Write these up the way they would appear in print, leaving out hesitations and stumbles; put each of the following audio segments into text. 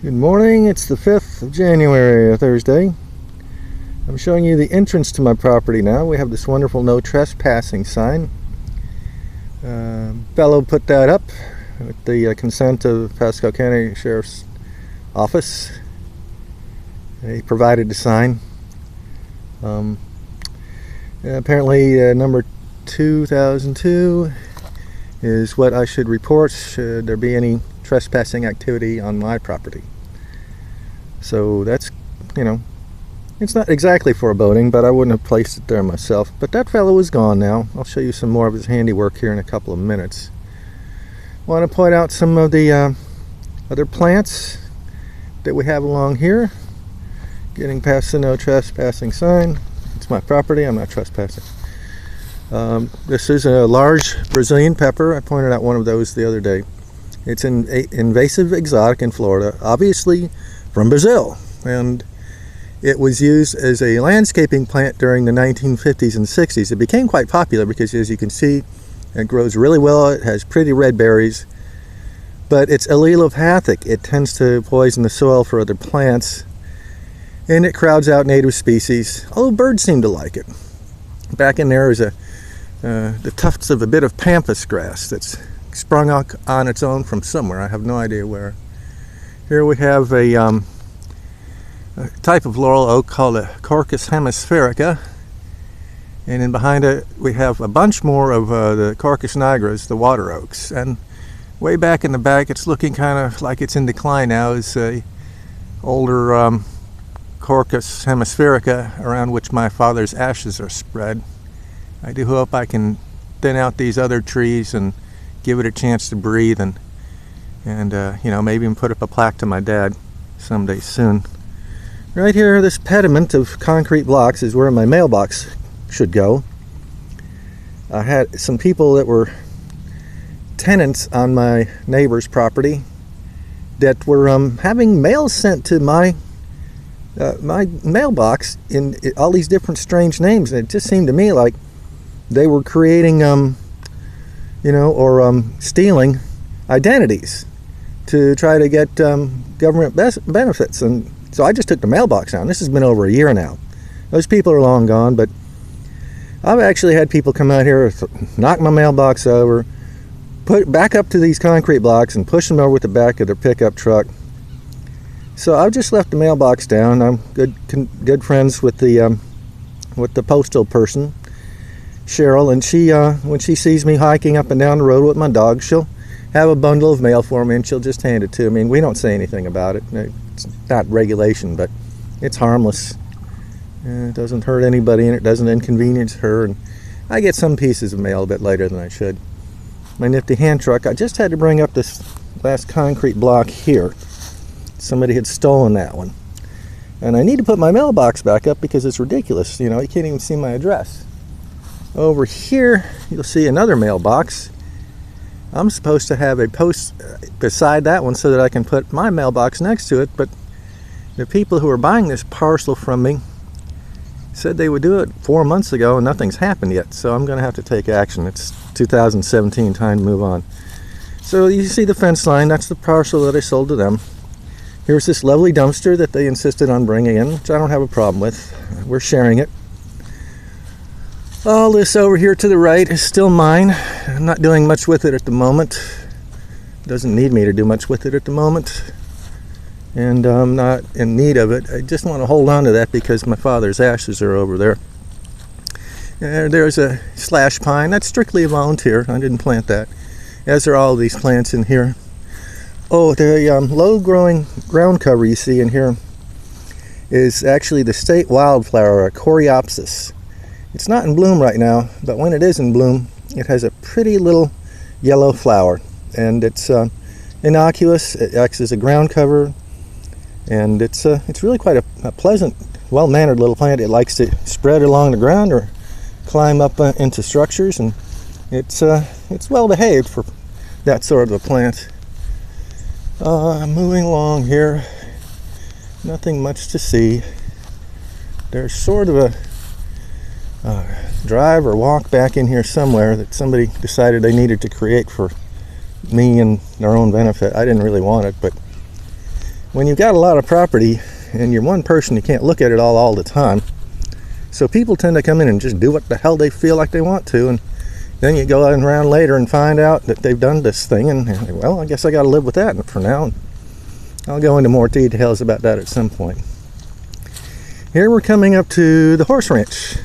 Good morning, it's the 5th of January, Thursday. I'm showing you the entrance to my property now. We have this wonderful no trespassing sign. Fellow put that up with the consent of Pasco County Sheriff's Office. He provided the sign. Apparently number 2002 is what I should report should there be any trespassing activity on my property. So that's, it's not exactly foreboding, but I wouldn't have placed it there myself. But that fellow is gone now. I'll show you some more of his handiwork here in a couple of minutes. I want to point out some of the other plants that we have along here. Getting past the no trespassing sign. It's my property, I'm not trespassing. This is a large Brazilian pepper. I pointed out one of those the other day. It's an invasive exotic in Florida, obviously from Brazil, and it was used as a landscaping plant during the 1950s and 60s. It became quite popular because, as you can see, it grows really well. It has pretty red berries, but it's allelopathic. It tends to poison the soil for other plants, and it crowds out native species, although birds seem to like it. Back in there is the tufts of a bit of pampas grass that's sprung up on its own from somewhere. I have no idea where. Here we have a type of laurel oak called a Quercus hemispherica, and then behind it we have a bunch more of the Quercus nigras, the water oaks. And way back in the back, it's looking kind of like it's in decline now, is a older Quercus hemispherica around which my father's ashes are spread. I do hope I can thin out these other trees and give it a chance to breathe, and maybe even put up a plaque to my dad someday soon. Right here, this pediment of concrete blocks is where my mailbox should go. I had some people that were tenants on my neighbor's property that were having mail sent to my mailbox in all these different strange names, and it just seemed to me like they were creating stealing identities to try to get government benefits. And so I just took the mailbox down. This has been over a year now. Those people are long gone, but I've actually had people come out here, knock my mailbox over, put back up to these concrete blocks and push them over with the back of their pickup truck. So I've just left the mailbox down. I'm good friends with the postal person, Cheryl, and she when she sees me hiking up and down the road with my dog, she'll have a bundle of mail for me and she'll just hand it to me. We don't say anything about it. It's not regulation, but it's harmless. It doesn't hurt anybody and it doesn't inconvenience her. And I get some pieces of mail a bit later than I should. My nifty hand truck, I just had to bring up this last concrete block here. Somebody had stolen that one. And I need to put my mailbox back up because it's ridiculous. You can't even see my address. Over here, you'll see another mailbox. I'm supposed to have a post beside that one so that I can put my mailbox next to it, but the people who are buying this parcel from me said they would do it 4 months ago and nothing's happened yet, so I'm going to have to take action. It's 2017, time to move on. So you see the fence line, that's the parcel that I sold to them. Here's this lovely dumpster that they insisted on bringing in, which I don't have a problem with. We're sharing it. All this over here to the right is still mine. I'm not doing much with it at the moment. It doesn't need me to do much with it at the moment. And I'm not in need of it. I just want to hold on to that because my father's ashes are over there. There's a slash pine. That's strictly a volunteer. I didn't plant that. As are all these plants in here. Oh, the low-growing ground cover you see in here is actually the state wildflower, Coreopsis. It's not in bloom right now, but when it is in bloom, it has a pretty little yellow flower, and it's innocuous. It acts as a ground cover, and it's really quite a pleasant, well-mannered little plant. It likes to spread along the ground or climb up into structures, and it's well behaved for that sort of a plant. Moving along here, nothing much to see. There's sort of a drive or walk back in here somewhere that somebody decided they needed to create for me and their own benefit. I didn't really want it, but when you've got a lot of property and you're one person, you can't look at it all the time. So people tend to come in and just do what the hell they feel like they want to, and then you go around later and find out that they've done this thing, and well, I guess I got to live with that for now. I'll go into more details about that at some point. Here we're coming up to the horse ranch.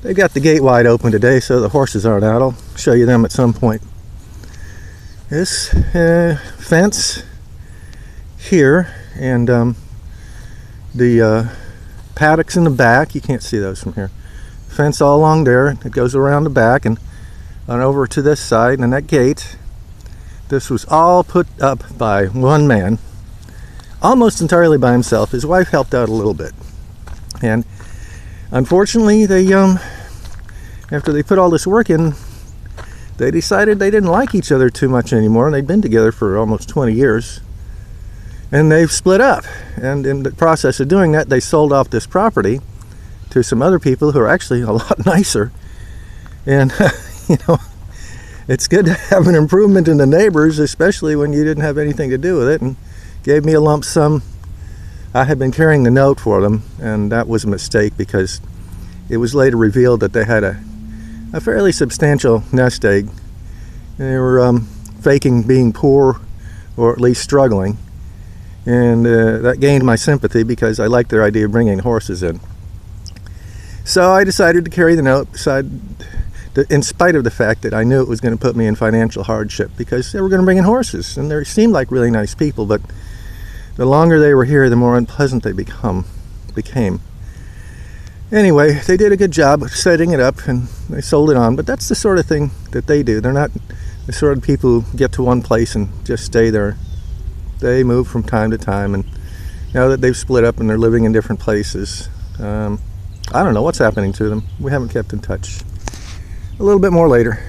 They've got the gate wide open today, so the horses aren't out. I'll show you them at some point. This fence here, and the paddocks in the back, you can't see those from here. Fence all along there, it goes around the back and on over to this side, and that gate. This was all put up by one man, almost entirely by himself. His wife helped out a little bit, and unfortunately they after they put all this work in, they decided they didn't like each other too much anymore, and they'd been together for almost 20 years, and they've split up. And in the process of doing that, they sold off this property to some other people who are actually a lot nicer. And you know, it's good to have an improvement in the neighbors, especially when you didn't have anything to do with it, and gave me a lump sum. I had been carrying the note for them, and that was a mistake because it was later revealed that they had a fairly substantial nest egg. They were faking being poor, or at least struggling, and that gained my sympathy because I liked their idea of bringing horses in. So I decided to carry the note, in spite of the fact that I knew it was going to put me in financial hardship, because they were going to bring in horses, and they seemed like really nice people, but the longer they were here, the more unpleasant they became. Anyway, they did a good job of setting it up, and they sold it on, but that's the sort of thing that they do. They're not the sort of people who get to one place and just stay there. They move from time to time, and now that they've split up and they're living in different places, I don't know what's happening to them. We haven't kept in touch. A little bit more later.